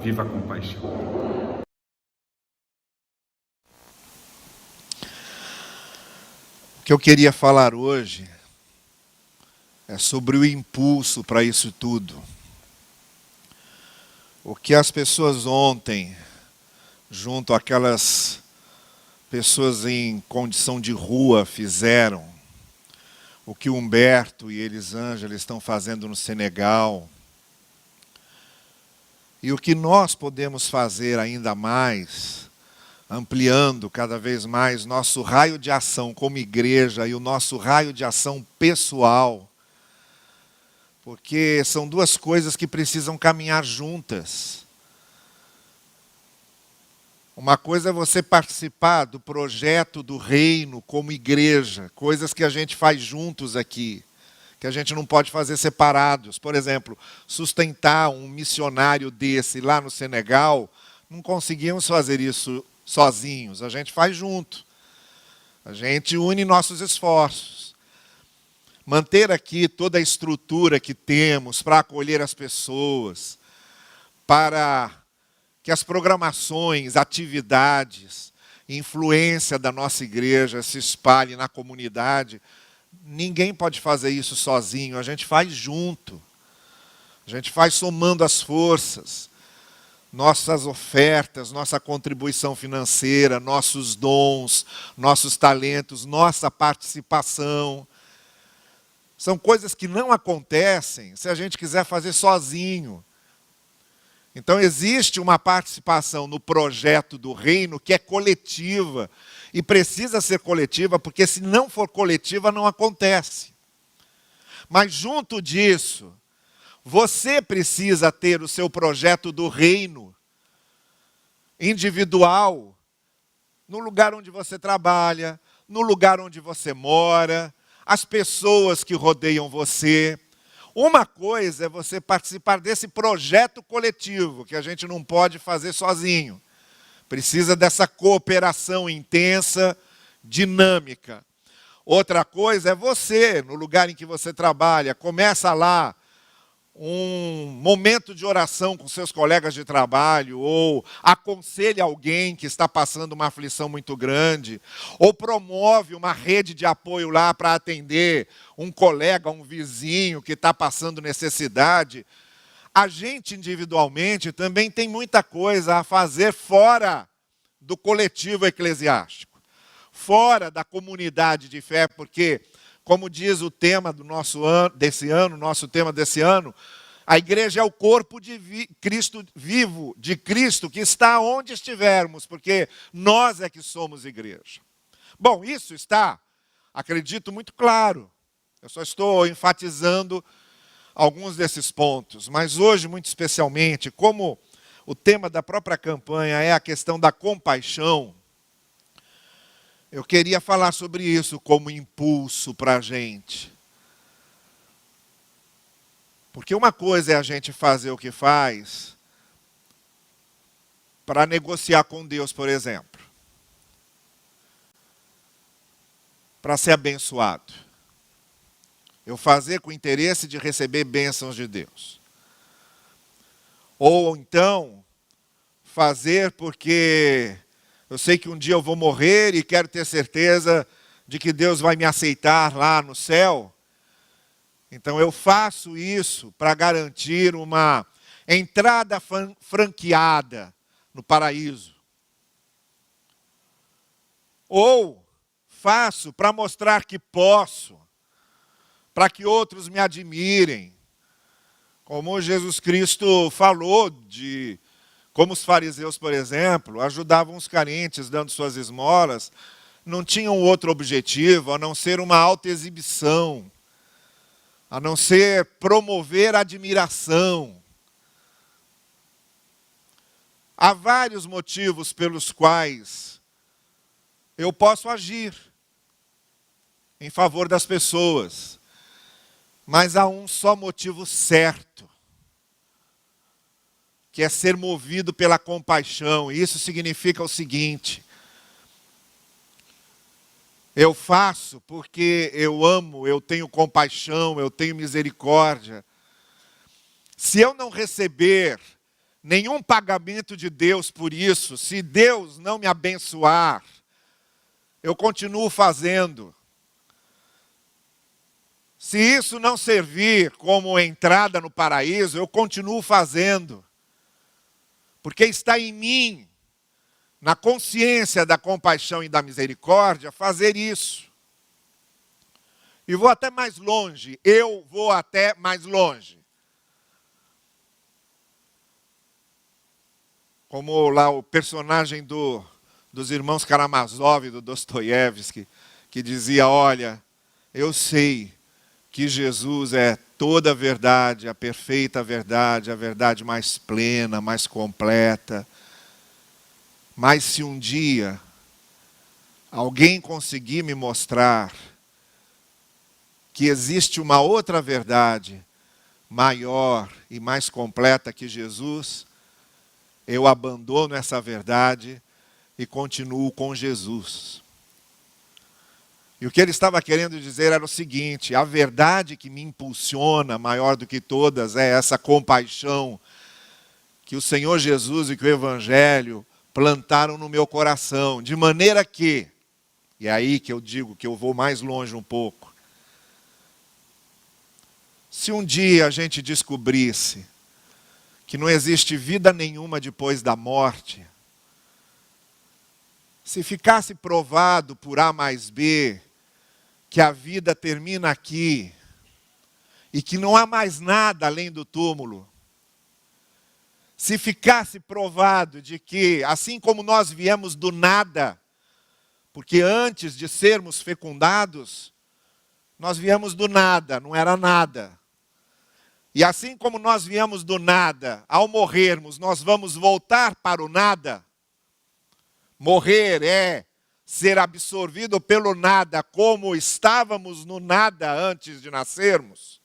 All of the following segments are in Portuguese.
Viva a compaixão. O que eu queria falar hoje é sobre o impulso para isso tudo. O que as pessoas ontem, junto àquelas pessoas em condição de rua, fizeram, o que Humberto e Elisângela estão fazendo no Senegal, e o que nós podemos fazer ainda mais, ampliando cada vez mais nosso raio de ação como igreja e o nosso raio de ação pessoal, porque são duas coisas que precisam caminhar juntas. Uma coisa é você participar do projeto do reino como igreja, coisas que a gente faz juntos aqui, que a gente não pode fazer separados. Por exemplo, sustentar um missionário desse lá no Senegal, não conseguimos fazer isso sozinhos, a gente faz junto. A gente une nossos esforços. Manter aqui toda a estrutura que temos para acolher as pessoas, para que as programações, atividades, influência da nossa igreja se espalhe na comunidade. Ninguém pode fazer isso sozinho, a gente faz junto. A gente faz somando as forças, nossas ofertas, nossa contribuição financeira, nossos dons, nossos talentos, nossa participação. São coisas que não acontecem se a gente quiser fazer sozinho. Então existe uma participação no projeto do reino que é coletiva e precisa ser coletiva, porque se não for coletiva não acontece. Mas junto disso, você precisa ter o seu projeto do reino individual, no lugar onde você trabalha, no lugar onde você mora, as pessoas que rodeiam você. Uma coisa é você participar desse projeto coletivo, que a gente não pode fazer sozinho. Precisa dessa cooperação intensa, dinâmica. Outra coisa é você, no lugar em que você trabalha, começa lá um momento de oração com seus colegas de trabalho, ou aconselha alguém que está passando uma aflição muito grande, ou promove uma rede de apoio lá para atender um colega, um vizinho que está passando necessidade. A gente individualmente também tem muita coisa a fazer fora do coletivo eclesiástico, fora da comunidade de fé, porque, como diz o tema do nosso tema desse ano, a igreja é o corpo de Cristo vivo, de Cristo, que está onde estivermos, porque nós é que somos igreja. Bom, isso está, acredito, muito claro. Eu só estou enfatizando alguns desses pontos, mas hoje, muito especialmente, como o tema da própria campanha é a questão da compaixão, eu queria falar sobre isso como impulso para a gente. Porque uma coisa é a gente fazer o que faz para negociar com Deus, por exemplo. Para ser abençoado. Eu fazer com o interesse de receber bênçãos de Deus. Ou então, fazer porque eu sei que um dia eu vou morrer e quero ter certeza de que Deus vai me aceitar lá no céu. Então eu faço isso para garantir uma entrada franqueada no paraíso. Ou faço para mostrar que posso, para que outros me admirem. Como Jesus Cristo falou de como os fariseus, por exemplo, ajudavam os carentes dando suas esmolas, não tinham outro objetivo a não ser uma autoexibição, a não ser promover admiração. Há vários motivos pelos quais eu posso agir em favor das pessoas, mas há um só motivo certo, que é ser movido pela compaixão. E isso significa o seguinte: eu faço porque eu amo, eu tenho compaixão, eu tenho misericórdia. Se eu não receber nenhum pagamento de Deus por isso. Se Deus não me abençoar, eu continuo fazendo. Se isso não servir como entrada no paraíso, eu continuo fazendo. Porque está em mim, na consciência da compaixão e da misericórdia, fazer isso. E vou até mais longe, eu vou até mais longe. Como lá o personagem dos irmãos Karamazov, do Dostoiévski, que dizia, olha, eu sei que Jesus é toda a verdade, a perfeita verdade, a verdade mais plena, mais completa. Mas se um dia alguém conseguir me mostrar que existe uma outra verdade maior e mais completa que Jesus, eu abandono essa verdade e continuo com Jesus. E o que ele estava querendo dizer era o seguinte, a verdade que me impulsiona maior do que todas é essa compaixão que o Senhor Jesus e que o Evangelho plantaram no meu coração, de maneira que, e é aí que eu digo que eu vou mais longe um pouco, se um dia a gente descobrisse que não existe vida nenhuma depois da morte, se ficasse provado por A mais B que a vida termina aqui e que não há mais nada além do túmulo, se ficasse provado de que, assim como nós viemos do nada, porque antes de sermos fecundados, nós viemos do nada, não era nada. E assim como nós viemos do nada, ao morrermos, nós vamos voltar para o nada. Morrer é ser absorvido pelo nada, como estávamos no nada antes de nascermos,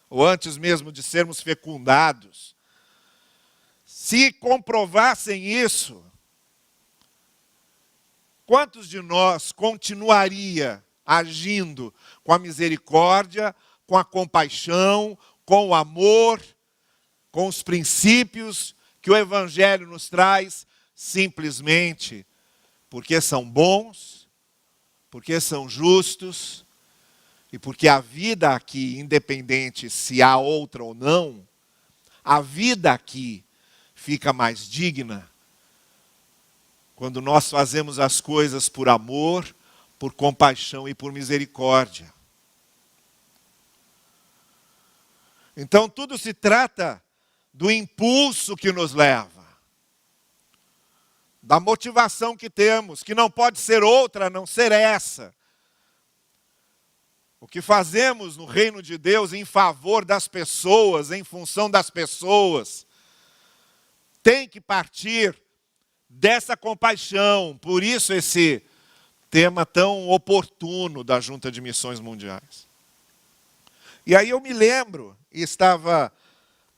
ou antes mesmo de sermos fecundados. Se comprovassem isso, quantos de nós continuaria agindo com a misericórdia, com a compaixão, com o amor, com os princípios que o Evangelho nos traz, simplesmente porque são bons, porque são justos, e porque a vida aqui, independente se há outra ou não, a vida aqui fica mais digna quando nós fazemos as coisas por amor, por compaixão e por misericórdia. Então tudo se trata do impulso que nos leva, da motivação que temos, que não pode ser outra a não ser essa. O que fazemos no reino de Deus em favor das pessoas, em função das pessoas, tem que partir dessa compaixão. Por isso esse tema tão oportuno da Junta de Missões Mundiais. E aí eu me lembro, e estava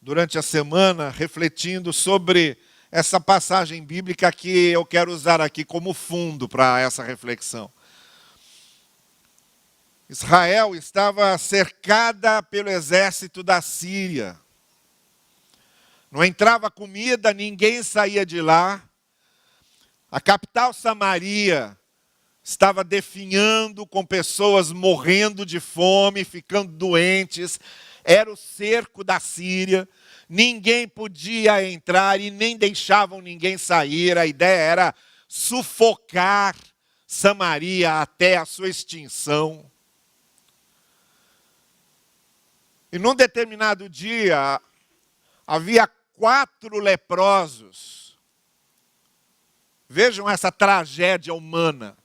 durante a semana refletindo sobre essa passagem bíblica que eu quero usar aqui como fundo para essa reflexão. Israel estava cercada pelo exército da Síria. Não entrava comida, ninguém saía de lá. A capital Samaria estava definhando, com pessoas morrendo de fome, ficando doentes. Era o cerco da Síria. Ninguém podia entrar e nem deixavam ninguém sair. A ideia era sufocar Samaria até a sua extinção. E num determinado dia, havia 4 leprosos. Vejam essa tragédia humana.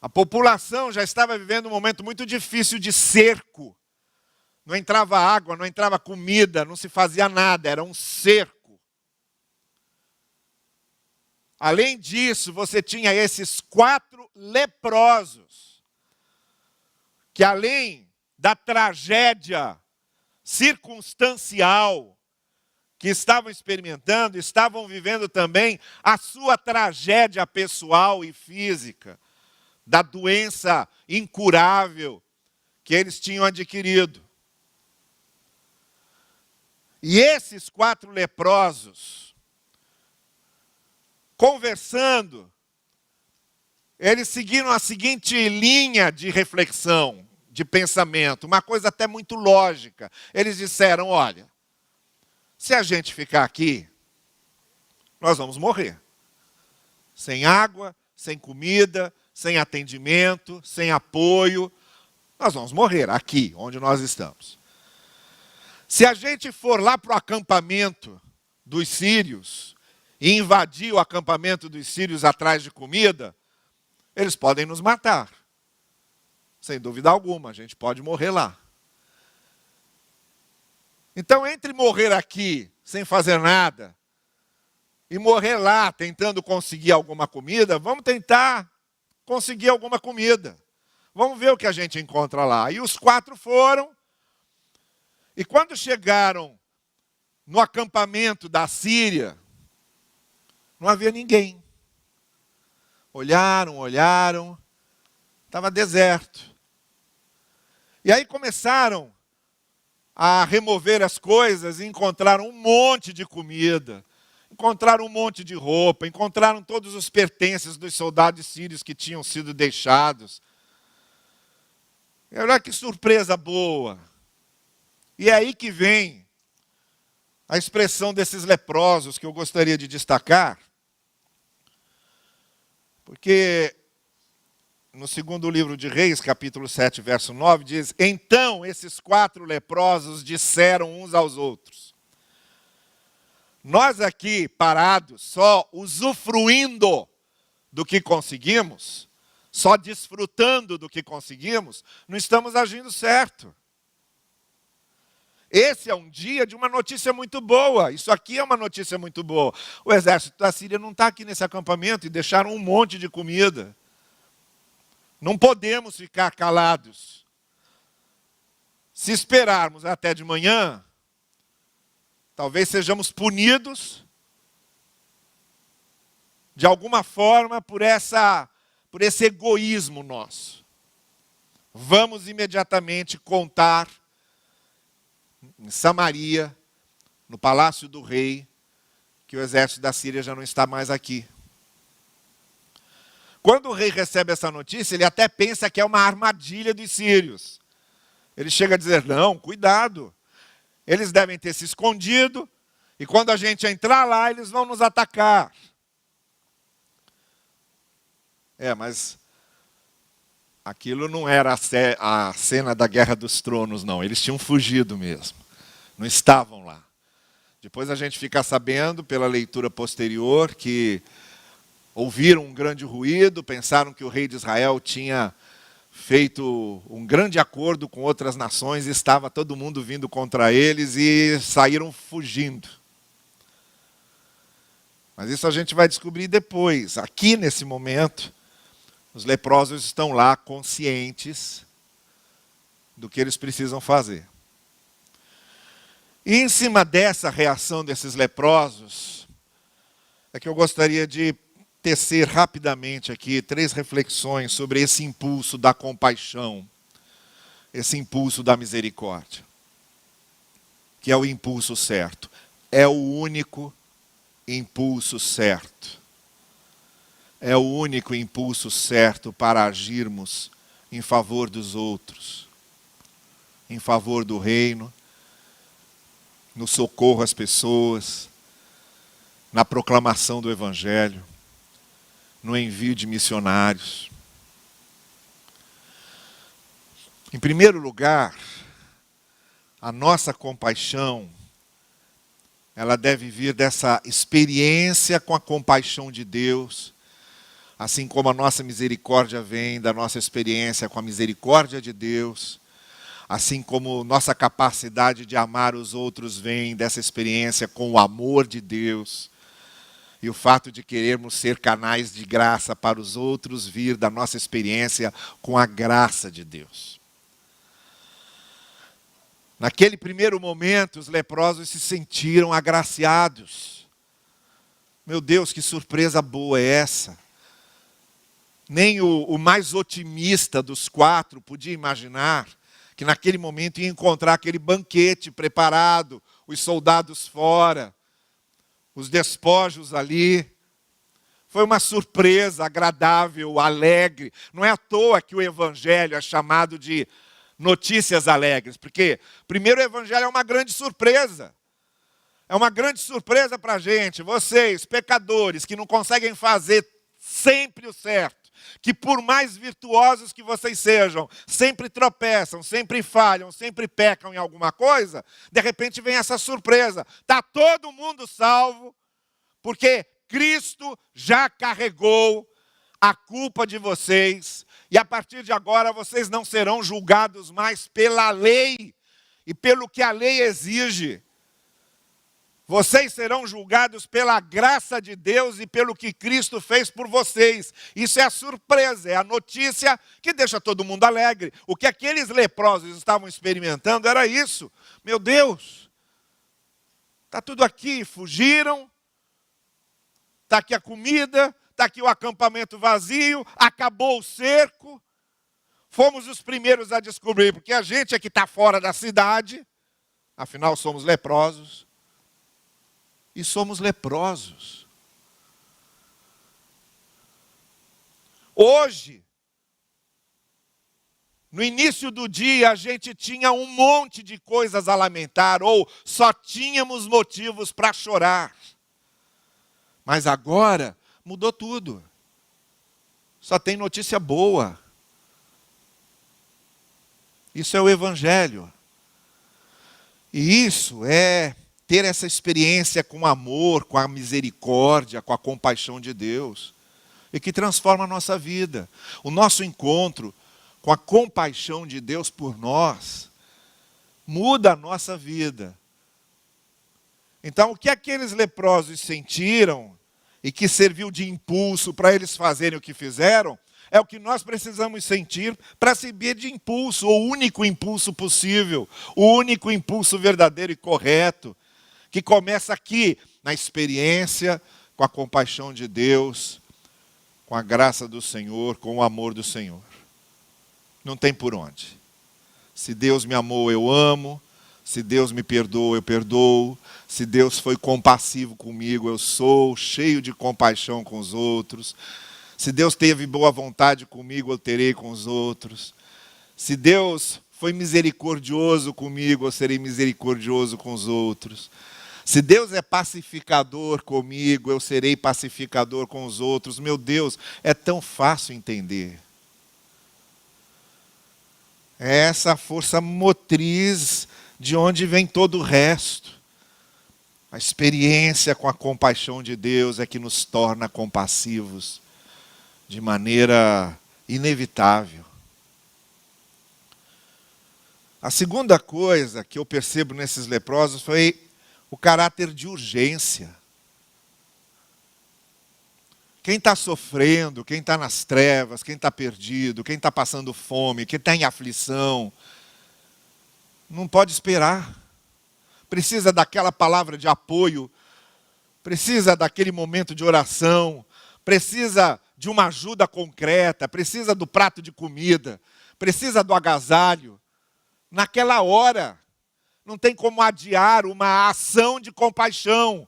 A população já estava vivendo um momento muito difícil de cerco. Não entrava água, não entrava comida, não se fazia nada, era um cerco. Além disso, você tinha esses 4 leprosos, que além da tragédia circunstancial que estavam experimentando, estavam vivendo também a sua tragédia pessoal e física, da doença incurável que eles tinham adquirido. E esses 4 leprosos, conversando, eles seguiram a seguinte linha de reflexão, de pensamento, uma coisa até muito lógica. Eles disseram, olha, se a gente ficar aqui, nós vamos morrer. Sem água, sem comida, sem atendimento, sem apoio, nós vamos morrer aqui, onde nós estamos. Se a gente for lá para o acampamento dos sírios e invadir o acampamento dos sírios atrás de comida, eles podem nos matar. Sem dúvida alguma, a gente pode morrer lá. Então, entre morrer aqui sem fazer nada e morrer lá tentando conseguir alguma comida, vamos tentar conseguir alguma comida. Vamos ver o que a gente encontra lá. E os 4 foram. E quando chegaram no acampamento da Síria, não havia ninguém. Olharam, estava deserto. E aí começaram a remover as coisas e encontraram um monte de comida, encontraram um monte de roupa, encontraram todos os pertences dos soldados sírios que tinham sido deixados. E olha que surpresa boa. E é aí que vem a expressão desses leprosos que eu gostaria de destacar, porque no 2º livro de Reis, capítulo 7, verso 9, diz, então esses 4 leprosos disseram uns aos outros, nós aqui parados, só usufruindo do que conseguimos, só desfrutando do que conseguimos, não estamos agindo certo. Esse é um dia de uma notícia muito boa. Isso aqui é uma notícia muito boa. O exército da Síria não está aqui nesse acampamento e deixaram um monte de comida. Não podemos ficar calados. Se esperarmos até de manhã, talvez sejamos punidos de alguma forma por esse egoísmo nosso. Vamos imediatamente contar em Samaria, no palácio do rei, que o exército da Síria já não está mais aqui. Quando o rei recebe essa notícia, ele até pensa que é uma armadilha dos sírios. Ele chega a dizer, não, cuidado. Eles devem ter se escondido, e quando a gente entrar lá, eles vão nos atacar. Mas aquilo não era a cena da Guerra dos Tronos, não. Eles tinham fugido mesmo. Não estavam lá. Depois a gente fica sabendo, pela leitura posterior, que ouviram um grande ruído, pensaram que o rei de Israel tinha feito um grande acordo com outras nações, e estava todo mundo vindo contra eles e saíram fugindo. Mas isso a gente vai descobrir depois. Aqui, nesse momento, os leprosos estão lá conscientes do que eles precisam fazer. E em cima dessa reação desses leprosos, é que eu gostaria de tecer rapidamente aqui 3 reflexões sobre esse impulso da compaixão, esse impulso da misericórdia, que é o impulso certo. É o único impulso certo. É o único impulso certo para agirmos em favor dos outros, em favor do reino, no socorro às pessoas, na proclamação do Evangelho, no envio de missionários. Em primeiro lugar, a nossa compaixão, ela deve vir dessa experiência com a compaixão de Deus, assim como a nossa misericórdia vem da nossa experiência com a misericórdia de Deus, assim como nossa capacidade de amar os outros vem dessa experiência com o amor de Deus, e o fato de querermos ser canais de graça para os outros vir da nossa experiência com a graça de Deus. Naquele primeiro momento, os leprosos se sentiram agraciados. Meu Deus, que surpresa boa é essa! Nem o mais otimista dos 4 podia imaginar que naquele momento ia encontrar aquele banquete preparado, os soldados fora, os despojos ali. Foi uma surpresa agradável, alegre. Não é à toa que o Evangelho é chamado de notícias alegres, porque primeiro o Evangelho é uma grande surpresa. É uma grande surpresa para a gente, vocês, pecadores, que não conseguem fazer sempre o certo, que por mais virtuosos que vocês sejam, sempre tropeçam, sempre falham, sempre pecam em alguma coisa, de repente vem essa surpresa. Está todo mundo salvo, porque Cristo já carregou a culpa de vocês, e a partir de agora vocês não serão julgados mais pela lei e pelo que a lei exige. Vocês serão julgados pela graça de Deus e pelo que Cristo fez por vocês. Isso é a surpresa, é a notícia que deixa todo mundo alegre. O que aqueles leprosos estavam experimentando era isso. Meu Deus, está tudo aqui, fugiram, está aqui a comida, está aqui o acampamento vazio, acabou o cerco. Fomos os primeiros a descobrir, porque a gente é que está fora da cidade, afinal somos leprosos. E somos leprosos. Hoje, no início do dia, a gente tinha um monte de coisas a lamentar, ou só tínhamos motivos para chorar. Mas agora, mudou tudo. Só tem notícia boa. Isso é o Evangelho. E isso é ter essa experiência com amor, com a misericórdia, com a compaixão de Deus, e que transforma a nossa vida. O nosso encontro com a compaixão de Deus por nós muda a nossa vida. Então, o que aqueles leprosos sentiram e que serviu de impulso para eles fazerem o que fizeram, é o que nós precisamos sentir para servir de impulso, o único impulso possível, o único impulso verdadeiro e correto, que começa aqui, na experiência com a compaixão de Deus, com a graça do Senhor, com o amor do Senhor. Não tem por onde. Se Deus me amou, eu amo. Se Deus me perdoou, eu perdoo. Se Deus foi compassivo comigo, eu sou cheio de compaixão com os outros. Se Deus teve boa vontade comigo, eu terei com os outros. Se Deus foi misericordioso comigo, eu serei misericordioso com os outros. Se Deus é pacificador comigo, eu serei pacificador com os outros. Meu Deus, é tão fácil entender. É essa força motriz de onde vem todo o resto. A experiência com a compaixão de Deus é que nos torna compassivos de maneira inevitável. A segunda coisa que eu percebo nesses leprosos foi o caráter de urgência. Quem está sofrendo, quem está nas trevas, quem está perdido, quem está passando fome, quem está em aflição, não pode esperar. Precisa daquela palavra de apoio, precisa daquele momento de oração, precisa de uma ajuda concreta, precisa do prato de comida, precisa do agasalho. Naquela hora, não tem como adiar uma ação de compaixão.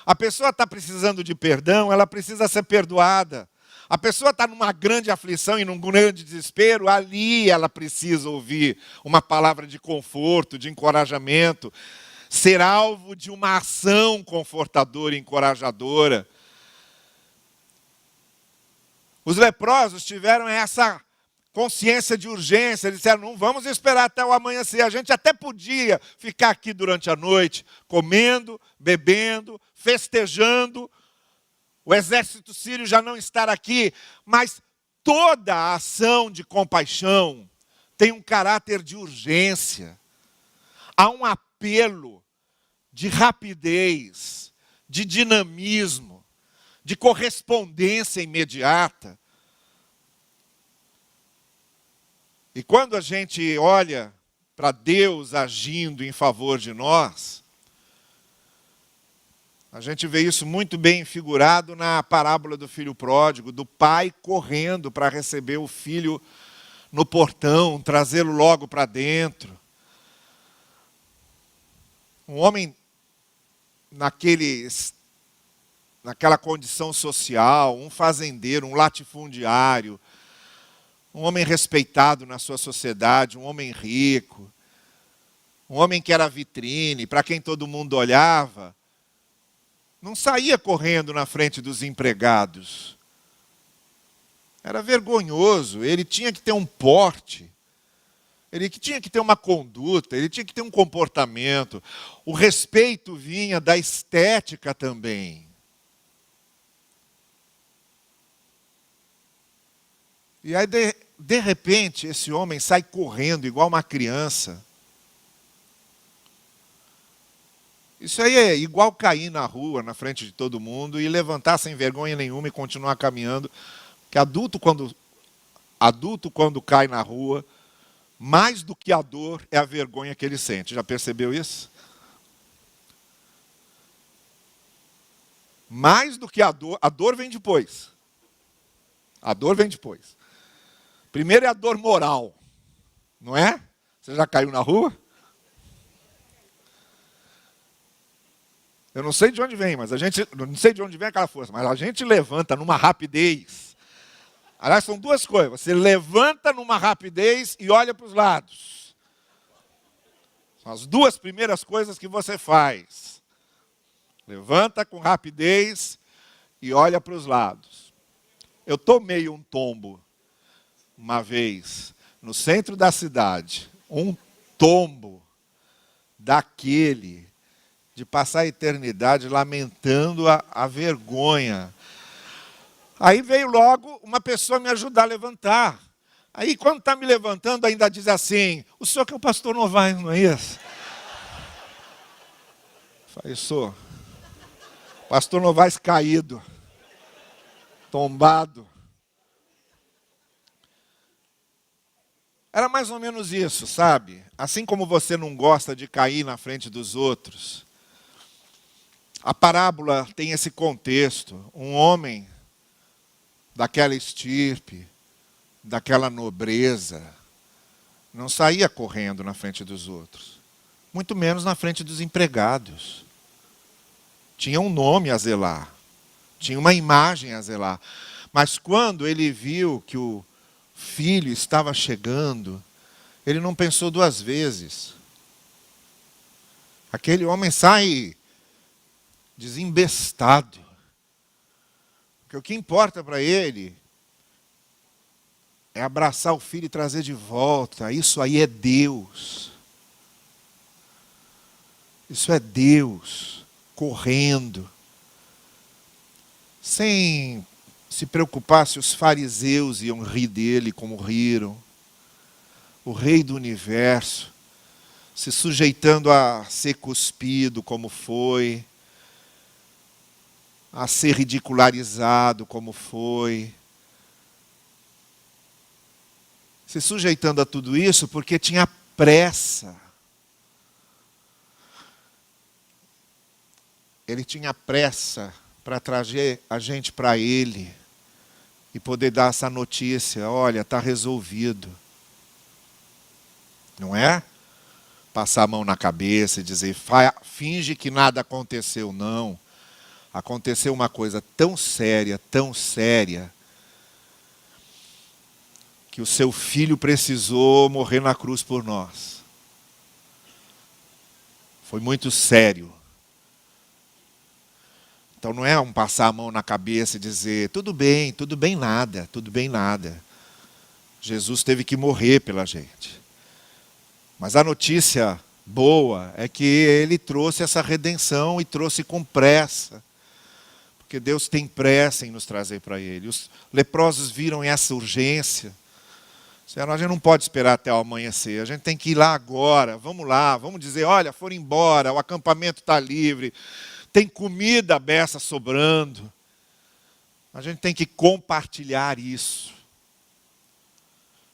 A pessoa está precisando de perdão, ela precisa ser perdoada. A pessoa está numa grande aflição e num grande desespero, ali ela precisa ouvir uma palavra de conforto, de encorajamento, ser alvo de uma ação confortadora e encorajadora. Os leprosos tiveram essa consciência de urgência, eles disseram, não vamos esperar até o amanhecer, a gente até podia ficar aqui durante a noite, comendo, bebendo, festejando, o exército sírio já não estar aqui, mas toda a ação de compaixão tem um caráter de urgência, há um apelo de rapidez, de dinamismo, de correspondência imediata. E quando a gente olha para Deus agindo em favor de nós, a gente vê isso muito bem figurado na parábola do filho pródigo, do pai correndo para receber o filho no portão, trazê-lo logo para dentro. Um homem naquela condição social, um fazendeiro, um latifundiário, um homem respeitado na sua sociedade, um homem rico, um homem que era vitrine, para quem todo mundo olhava, não saía correndo na frente dos empregados. Era vergonhoso, ele tinha que ter um porte, ele tinha que ter uma conduta, ele tinha que ter um comportamento. O respeito vinha da estética também. E aí, de repente, esse homem sai correndo igual uma criança. Isso aí é igual cair na rua, na frente de todo mundo, e levantar sem vergonha nenhuma e continuar caminhando. Porque adulto, quando cai na rua, mais do que a dor é a vergonha que ele sente. Já percebeu isso? Mais do que a dor vem depois. A dor vem depois. Primeiro é a dor moral, não é? Você já caiu na rua? Eu não sei de onde vem, não sei de onde vem aquela força, mas a gente levanta numa rapidez. Aliás, são duas coisas. Você levanta numa rapidez e olha para os lados. São as duas primeiras coisas que você faz. Levanta com rapidez e olha para os lados. Eu tomei um tombo uma vez no centro da cidade. Um tombo daquele de passar a eternidade lamentando a vergonha. Aí veio logo uma pessoa me ajudar a levantar. Aí quando está me levantando ainda diz assim, o senhor que é o pastor Novaes, não é isso? Eu falei, sou. Pastor Novaes caído, tombado. Era mais ou menos isso, sabe? Assim como você não gosta de cair na frente dos outros, a parábola tem esse contexto. Um homem daquela estirpe, daquela nobreza, não saía correndo na frente dos outros, muito menos na frente dos empregados. Tinha um nome a zelar, tinha uma imagem a zelar. Mas quando ele viu que o filho estava chegando, ele não pensou duas vezes. Aquele homem sai desembestado. Porque o que importa para ele é abraçar o filho e trazer de volta. Isso aí é Deus. Isso é Deus correndo. Sem se preocupar se os fariseus iam rir dele como riram. O rei do universo, se sujeitando a ser cuspido como foi, a ser ridicularizado como foi, se sujeitando a tudo isso porque tinha pressa. Ele tinha pressa para trazer a gente para ele e poder dar essa notícia, olha, está resolvido. Não é? Passar a mão na cabeça e dizer, finge que nada aconteceu, não. Aconteceu uma coisa tão séria, que o seu filho precisou morrer na cruz por nós. Foi muito sério. Então não é um passar a mão na cabeça e dizer, tudo bem nada, tudo bem nada. Jesus teve que morrer pela gente. Mas a notícia boa é que ele trouxe essa redenção e trouxe com pressa. Porque Deus tem pressa em nos trazer para ele. Os leprosos viram essa urgência. Disseram, a gente não pode esperar até o amanhecer, a gente tem que ir lá agora, vamos lá, vamos dizer, olha, foram embora, o acampamento está livre, tem comida beça sobrando. A gente tem que compartilhar isso.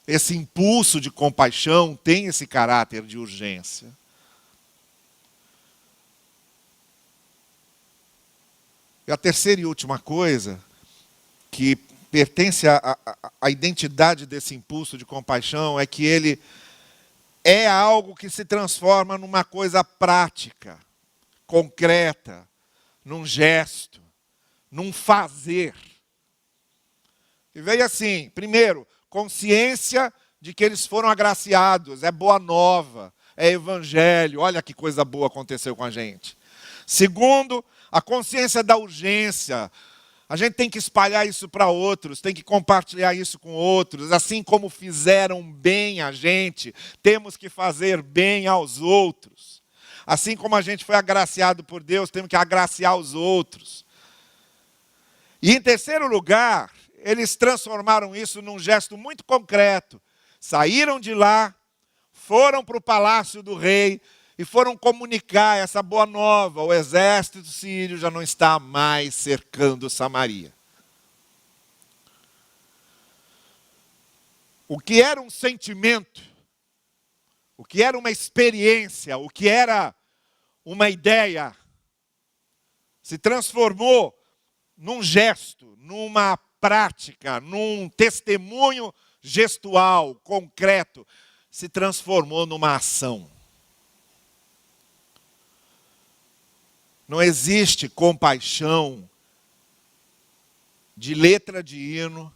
Esse impulso de compaixão tem esse caráter de urgência. E a terceira e última coisa, que pertence à identidade desse impulso de compaixão, é que ele é algo que se transforma numa coisa prática. concreta, num gesto, num fazer. E veio assim, primeiro, consciência de que eles foram agraciados, é boa nova, é evangelho, olha que coisa boa aconteceu com a gente. Segundo, a consciência da urgência. A gente tem que espalhar isso para outros, tem que compartilhar isso com outros. Assim como fizeram bem a gente, temos que fazer bem aos outros. Assim como a gente foi agraciado por Deus, temos que agraciar os outros. E em terceiro lugar, eles transformaram isso num gesto muito concreto. Saíram de lá, foram para o palácio do rei e foram comunicar essa boa nova. O exército sírio já não está mais cercando Samaria. O que era um sentimento, o que era uma experiência, o que era uma ideia, se transformou num gesto, numa prática, num testemunho gestual, concreto, se transformou numa ação. Não existe compaixão de letra de hino,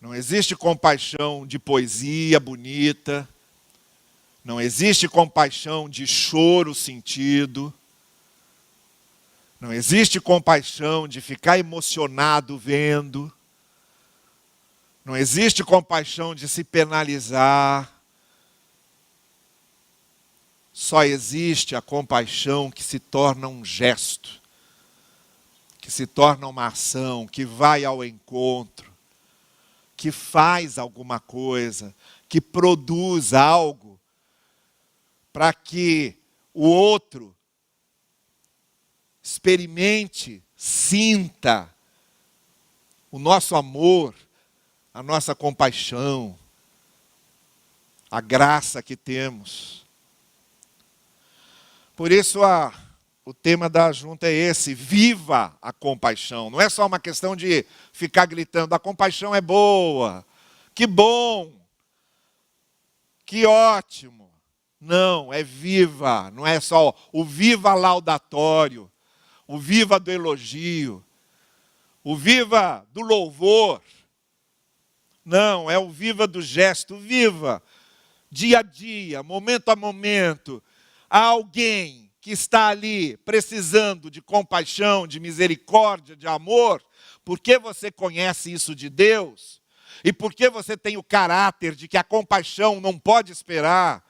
não existe compaixão de poesia bonita, não existe compaixão de choro sentido, não existe compaixão de ficar emocionado vendo, não existe compaixão de se penalizar. Só existe a compaixão que se torna um gesto, que se torna uma ação, que vai ao encontro, que faz alguma coisa, que produz algo, para que o outro experimente, sinta o nosso amor, a nossa compaixão, a graça que temos. Por isso o tema da junta é esse, viva a compaixão. Não é só uma questão de ficar gritando, a compaixão é boa, que bom, que ótimo. Não, é viva, não é só o viva laudatório, o viva do elogio, o viva do louvor. Não, é o viva do gesto, viva, dia a dia, momento a momento. Há alguém que está ali precisando de compaixão, de misericórdia, de amor, porque você conhece isso de Deus, e porque você tem o caráter de que a compaixão não pode esperar,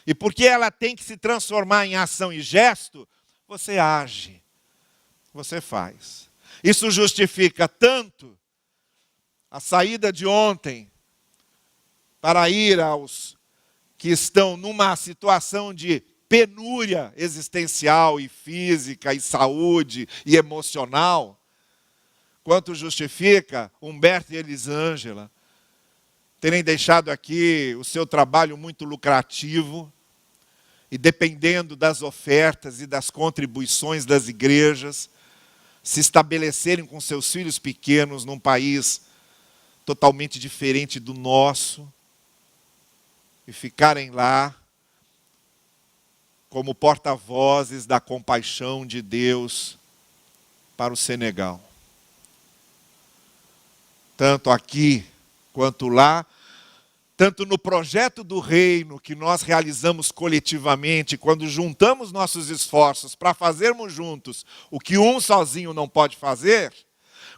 e porque ela tem que se transformar em ação e gesto, você age, você faz. Isso justifica tanto a saída de ontem para ir aos que estão numa situação de penúria existencial e física e saúde e emocional, quanto justifica Humberto e Elisângela terem deixado aqui o seu trabalho muito lucrativo e dependendo das ofertas e das contribuições das igrejas, se estabelecerem com seus filhos pequenos num país totalmente diferente do nosso e ficarem lá como porta-vozes da compaixão de Deus para o Senegal. Tanto aqui quanto lá, tanto no projeto do reino que nós realizamos coletivamente, quando juntamos nossos esforços para fazermos juntos o que um sozinho não pode fazer,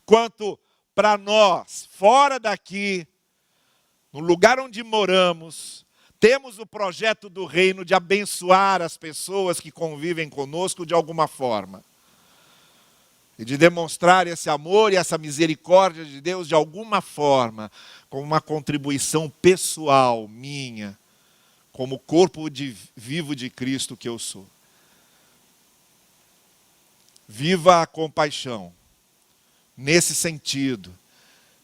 quanto para nós, fora daqui, no lugar onde moramos, temos o projeto do reino de abençoar as pessoas que convivem conosco de alguma forma. E de demonstrar esse amor e essa misericórdia de Deus de alguma forma, como uma contribuição pessoal minha, como corpo vivo de Cristo que eu sou. Viva a compaixão, nesse sentido.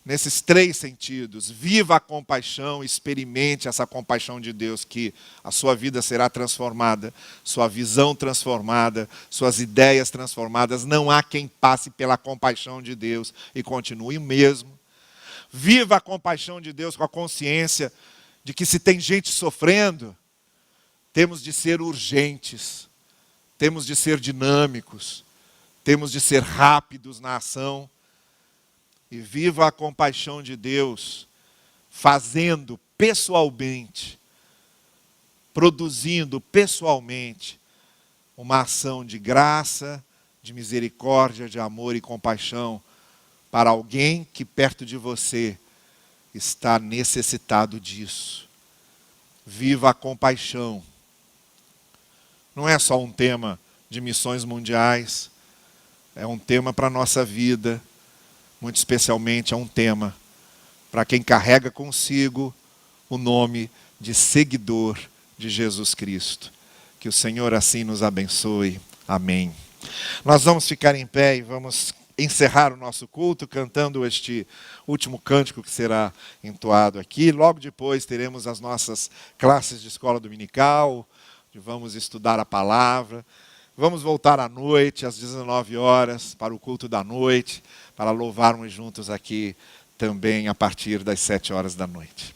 Nesses três sentidos, viva a compaixão, experimente essa compaixão de Deus, que a sua vida será transformada, sua visão transformada, suas ideias transformadas. Não há quem passe pela compaixão de Deus e continue o mesmo. Viva a compaixão de Deus com a consciência de que se tem gente sofrendo, temos de ser urgentes, temos de ser dinâmicos, temos de ser rápidos na ação. E viva a compaixão de Deus, fazendo pessoalmente, produzindo pessoalmente uma ação de graça, de misericórdia, de amor e compaixão para alguém que perto de você está necessitado disso. Viva a compaixão. Não é só um tema de missões mundiais, é um tema para a nossa vida, muito especialmente é um tema para quem carrega consigo o nome de seguidor de Jesus Cristo. Que o Senhor assim nos abençoe. Amém. Nós vamos ficar em pé e vamos encerrar o nosso culto cantando este último cântico que será entoado aqui. Logo depois teremos as nossas classes de escola dominical, onde vamos estudar a palavra. Vamos voltar à noite, às 19 horas, para o culto da noite, para louvarmos juntos aqui também a partir das 7 horas da noite.